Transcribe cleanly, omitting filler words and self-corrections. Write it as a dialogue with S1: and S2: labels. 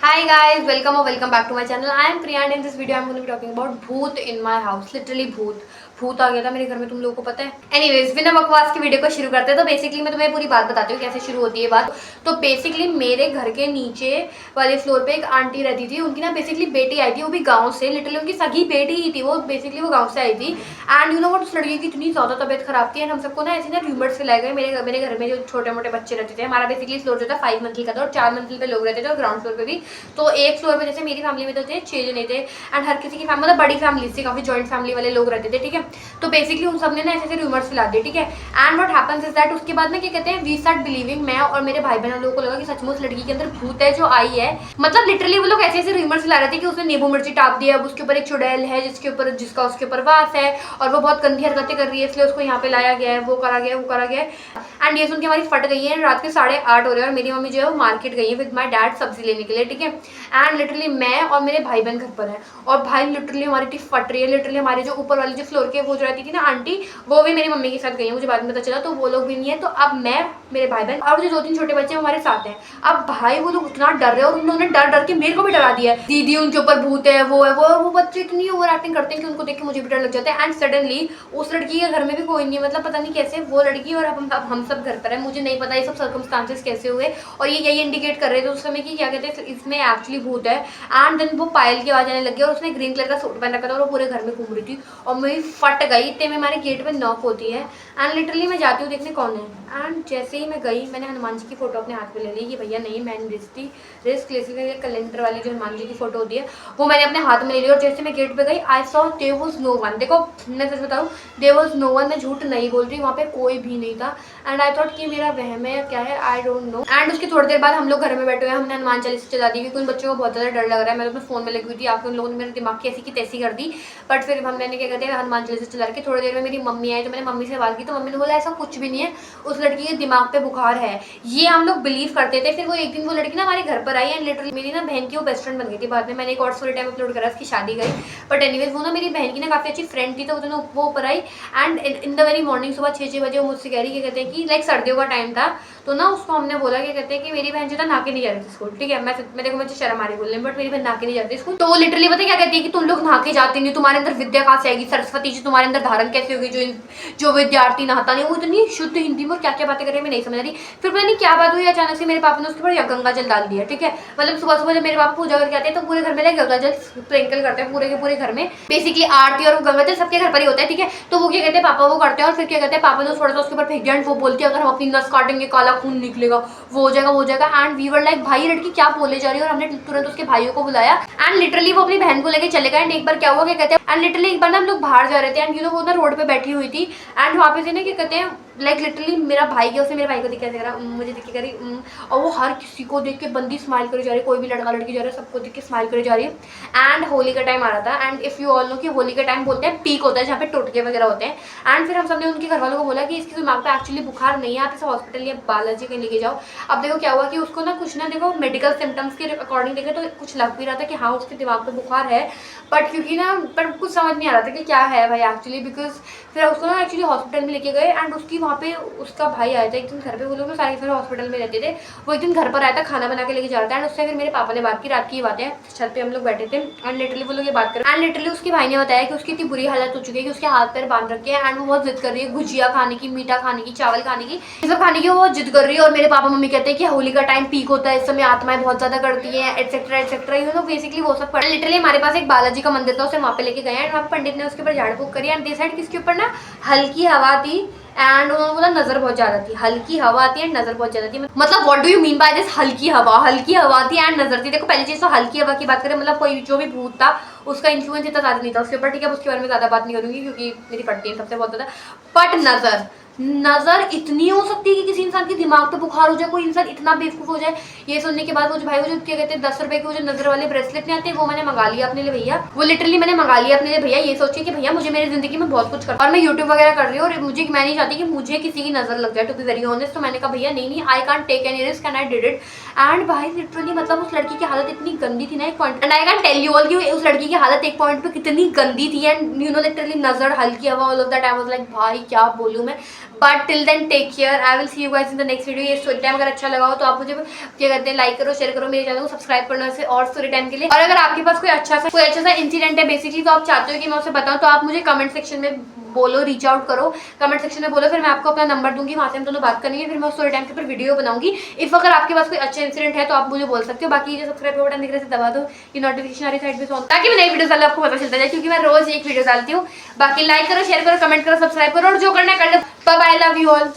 S1: Hi guys, welcome or welcome back to my channel. I am Priya and in this video I am going to be talking about भूत in my house. Literally भूत आ गया था मेरे घर में, तुम लोगों को पता है। एनीवेज बिना बकवास की वीडियो को शुरू करते हैं। तो बेसिकली मैं तुम्हें पूरी बात बताती हूँ कैसे शुरू होती है बात। तो बेसिकली मेरे घर के नीचे वाले फ्लोर पे एक आंटी रहती थी, उनकी ना बेसिकली बेटी आई थी, वो भी गाँव से, लिटरली उनकी सगी बेटी ही थी वो, बेसिकली वो गाँव से आई थी। एंड यू नो व्हाट, उस लड़की की इतनी ज़्यादा तबियत खराब थी एंड हम सबको ना ऐसे ना रूमर्स फैलाए गए। मेरे घर में जो छोटे मोटे बच्चे रहते थे, हमारा बेसिकली फ्लोर जो था 5 मंजिल का था और 4 मंजिल पे लोग रहते थे और ग्राउंड फ्लोर पे भी। तो एक फ्लोर पे जैसे मेरी फैमिली में तो थे 6 जने थे एंड हर किसी की फैमिली मतलब बड़ी फैमिली थी, काफी जॉइंट फैमिली वाले लोग रहते थे, ठीक है। तो बेसिकली उन सबने ना ऐसे रूमर्स फैला दिए, ठीक है। And what happens is that उसके बाद ना क्या कहते हैं, वी स्टार्ट बिलीविंग, मैं और मेरे भाई बहन लोगों को लगा कि सचमुच लड़की के अंदर भूत है जो आई है। मतलब लिटरली वो लोग ऐसे ऐसे रूमर्स फैला रहे थे कि उसने नींबू मिर्ची टाप दिया, अब उसके ऊपर एक चुड़ैल है जिसका उसके ऊपर वास है और वो बहुत गंदी हरकतें कर रही है, इसलिए उसको यहाँ पे लाया गया है, वो करा गया है। एंड ये सुन के हमारी फट गई है। रात के 8:30 हो रहे हैं और मेरी मम्मी जो है वो मार्केट गई है विद माई डैड सब्जी लेने के लिए, ठीक है। एंड लिटरली मैं और मेरे भाई बहन घर पर है और भाई लिटरली हमारी टीफ फट रही है। लिटरली हमारे जो ऊपर वाली जो फ्लोर के वो जो रहती थी ना आंटी, वो भी मेरी मम्मी के साथ गई है, मुझे बाद में पता चला, तो वो लोग भी नहीं है। तो अब मैं, मेरे भाई बहन और जो 2-3 छोटे बच्चे हमारे साथ हैं। अब भाई वो लोग इतना डर रहे हैं और उन्होंने डर डर के मेरे को भी डरा दिया है, दीदी उनके ऊपर भूत है, वो बच्चे इतनी ओवर एक्टिंग करते हैं कि उनको देख के मुझे भी डर लग जाता है। एंड सडनली उस लड़की के घर में भी कोई नहीं, मतलब पता नहीं कैसे वो लड़की और हम सब घर पर है, मुझे नहीं पता ये सब सर्कमस्टांसेस कैसे हुए। और ये यही इंडिकेट कर रहे थे उस समय कि क्या कहते हैं इसमें एक्चुअली भूत है। एंड देन वो पायल की आवाज आने लगी और उसने ग्रीन कलर का सूट पहन रखा था और वो पूरे घर में घूम रही थी और मेरी फट गई। इतने में हमारे गेट पे नॉक होती है एंड लिटरली मैं जाती हूँ देखने कौन है। एंड जैसे ही मैं गई, मैंने हनुमान जी की फोटो अपने हाथ में ले ली कि भैया नहीं, मैंने रिस्क ले ली, कैलेंडर वाली जो हनुमान जी की फोटो होती है वो मैंने अपने हाथ में ले ली। और जैसे मैं गेट पे गई, I saw there was no one. देखो मैं सच बताऊँ, देयर वाज नो वन, मैं झूठ नहीं बोल रही, वहाँ पे कोई भी नहीं था। एंड आई थॉट कि मेरा वहम है क्या है, आई डोंट नो। एंड उसकी थोड़ी देर बाद हम लोग घर में बैठे हुए, हमने हनुमान चालीसा चला दी क्योंकि उन बच्चों को बहुत ज़्यादा डर लग रहा है। मैं तो अपने फोन में लगी हुई थी, आके उन लोगों ने मेरे दिमाग की ऐसी की तैसी कर दी। बट फिर हमने क्या कहते हैं हनुमान चालीसा चला के थोड़ी देर में मेरी मम्मी आई, तो मैंने मम्मी से बात की, तो मम्मी ने बोला ऐसा कुछ भी नहीं है, उस लड़की के दिमाग पे बुखार है। ये हम लोग बिलीव करते थे। फिर वो एक दिन वो लड़की ना हमारे घर पर आई एंड लिटरली मेरी ना बहन की वो बेस्ट फ्रेंड बन गई थी। बाद में मैंने एक और स्टोरी टाइम अपलोड करा, उसकी शादी गई। बट एनीवेज वो ना मेरी बहन की ना काफ़ी अच्छी फ्रेंड थी, तो वो ऊपर आई and in the very morning सुबह 6 बजे वो मुझसे कह रही, क्या कहते हैं कि लाइक सर्दियों का टाइम था, तो ना उसको हमने बोला क्या कहते हैं कि मेरी बहन जो था नहा के नहीं जा रही थी स्कूल, ठीक है। मैं देखो मुझे शर्म आ रही बोलने, बट मेरी बहन नहा के नहीं जाती स्कूल। तो वो लिटरली पता क्या कहती है कि तुम लोग नहा के जाती नहीं, तुम्हारे अंदर विद्या कहाँ से आएगी, सरस्वती जी तुम्हारे अंदर धारण कैसे होगी, जो विद्यार्थी नहाता नहीं। वो इतनी शुद्ध हिंदी में क्या क्या बातें कर रही है मैं नहीं समझ रही। फिर पता नहीं क्या बात हुई, अचानक से मेरे पापा ने उसके ऊपर गंगा जल डाल दिया, ठीक है। मतलब सुबह सुबह जब मेरे पापा पूजा करके आते हैं तो पूरे घर में गंगा जल स्प्रिंकल करते हैं, पूरे के पूरे घर में। बेसिकली आरती और गंगा जल सबके घर पर ही होता है, ठीक है। तो वो क्या कहते हैं पापा वो करते हैं और फिर क्या कहते हैं पापा ने थोड़ा सा उसके ऊपर फेंक दिया एंड वो बोलती है अगर हम अपनी नस काटेंगे काला खून निकलेगा, वो हो जाएगा। एंड वी वर लाइक भाई लड़की क्या बोले जा रही है, और हमने तुरंत उसके भाइयों को बुलाया एंड लिटरली वो अपनी बहन को लेके चले गए। एंड एक बार क्या हुआ, क्या कहते हैं एंड लिटरली एक बार ना हम लोग बाहर जा रहे थे एंड यू नो वो ना रोड पे बैठी हुई थी एंड वहाँ पे से ना क्या कहते हैं लाइक लिटरली मेरा भाई गया, उसने मेरे भाई को दिखा दे रहा, मुझे दिख के करी और वो हर किसी को देख के बंदी स्माइल करी जा रही है, कोई भी लड़का लड़की जा रहा है सबको देख के स्माइल करी जा रही है। एंड होली का टाइम आ रहा था and if you all know कि होली का टाइम बोलते हैं पीक होता है जहाँ पे टोटके वगैरह होते हैं। एंड फिर हम सबने उनके घर वालों को बोला कि इसके दिमाग पे एक्चुअली बुखार नहीं है, आप इसे हॉस्पिटल या बालाजी कहीं लेके जाओ। अब देखो क्या हुआ कि उसको ना कुछ ना देखो मेडिकल सिम्टम्स के अकॉर्डिंग देखे तो कुछ लग भी रहा था कि हाँ उसके दिमाग पे बुखार है, बट क्योंकि ना पर कुछ समझ नहीं आ रहा था कि क्या है भाई एक्चुअली। बिकॉज फिर उसको ना एक्चुअली हॉस्पिटल में लेके गए एंड उसकी वहाँ पे उसका भाई आया था एक दिन घर पे, वो लोग सारे फिर हॉस्पिटल में रहते थे, वो एक दिन घर पर आया था खाना बना के लेके जा रहा था एंड उससे फिर मेरे पापा ने बात की, रात की बात है, छत पे हम लोग बैठे थे एंड लिटरली वो लोग ये बात कर एंड लिटरली उसके भाई ने बताया कि उसकी इतनी बुरी हालत हो चुकी है कि उसके हाथ पैर बांध रखे हैं एंड वो बहुत जिद कर रही है गुजिया खाने की, मीठा खाने की, चावल खाने की, ये सब खाने की वो जिद कर रही है। और मेरे पापा मम्मी कहते हैं कि होली का टाइम पीक होता है, इस समय आत्माएं बहुत ज्यादा करती है etcetera etcetera, you know basically वो सब। लिटरली हमारे पास एक बालाजी का मंदिर था, उसे वहाँ पे लेके गए एंड वहाँ पंडित ने उसके ऊपर झाड़ फूक करी एंड दे साइड किसके ऊपर ना हल्की हवा थी एंड उन्होंने बोला नजर बहुत ज्यादा थी, हल्की हवा आती है एंड नजर बहुत ज्यादा थी। मतलब what do you mean by this हल्की हवा थी एंड नजर थी। देखो पहली चीज तो हल्की हवा की बात करें, मतलब कोई जो भी भूत था उसका इन्फ्लुएंस इतना ज्यादा नहीं था उसके ऊपर, ठीक है। उसके बारे में ज्यादा बात नहीं करूंगी क्योंकि मेरी पड़ती है सबसे बहुत ज्यादा। बट नजर इतनी हो सकती है कि किसी इंसान के दिमाग पे बुखार हो जाए, कोई इंसान इतना बेवकूफ हो जाए। ये सुनने के बाद वो जो भाई वो जो क्या कहते हैं 10 रुपए के वो जो नजर वाले ब्रेसलेट नहीं आते, वो मैंने मंगा लिया अपने लिए भैया, वो लिटरली मैंने मंगा लिया अपने लिए भैया। ये सोचिए कि भैया मुझे मेरी जिंदगी में बहुत कुछ कर और मैं यूट्यूब वगैरह कर रही हूँ और मुझे मैं नहीं चाहती कि मुझे किसी की नजर लग जाए, टू बी वेरी ऑनेस्ट। तो मैंने कहा भैया नहीं I can't take any risk and I did it. And भाई लिटरली मतलब उस लड़की की हालत इतनी गंदी थी ना एक point, and I can tell you all कि उस लड़की की हालत एक पॉइंट पे कितनी गंदी थी एंड यू नो लिटरली नजर हल्की हवा all of that. I was like भाई क्या बोलूं मैं। But till then take care, I will see you guys in the next video. ये स्टोरी टाइम अगर अच्छा लगा हो तो आप मुझे क्या कहते हैं लाइक करो, शेयर करो, मेरे चैनल को सब्सक्राइब करना से और स्टोरी टाइम के लिए। और अगर आपके पास कोई अच्छा सा इंसिडेंट है बेसिकली तो आप चाहते हो कि मैं उसे बताऊं तो आप मुझे कमेंट सेक्शन में बोलो, रीच आउट करो कमेंट सेक्शन में बोलो, फिर मैं आपको अपना नंबर दूंगी, वहाँ से हम दोनों बात करेंगे, फिर मैं स्टोरी टाइम के ऊपर वीडियो बनाऊंगी। इफ अगर आपके पास कोई अच्छा इंसिडेंट है तो आप मुझे बोल सकते हो। बाकी ये सब्सक्राइब बटन दिख रहा है दबा दो, ये नोटिफिकेशन आ रही साइड पे ऑन, ताकि मैं नई वीडियो डाले आपको पता चलता जाए, क्योंकि मैं रोज एक वीडियो डालती हूँ। बाकी लाइक करो, शेयर करो, कमेंट करो, सब्सक्राइब करो और जो करना है कर लो। Bye bye, love you all.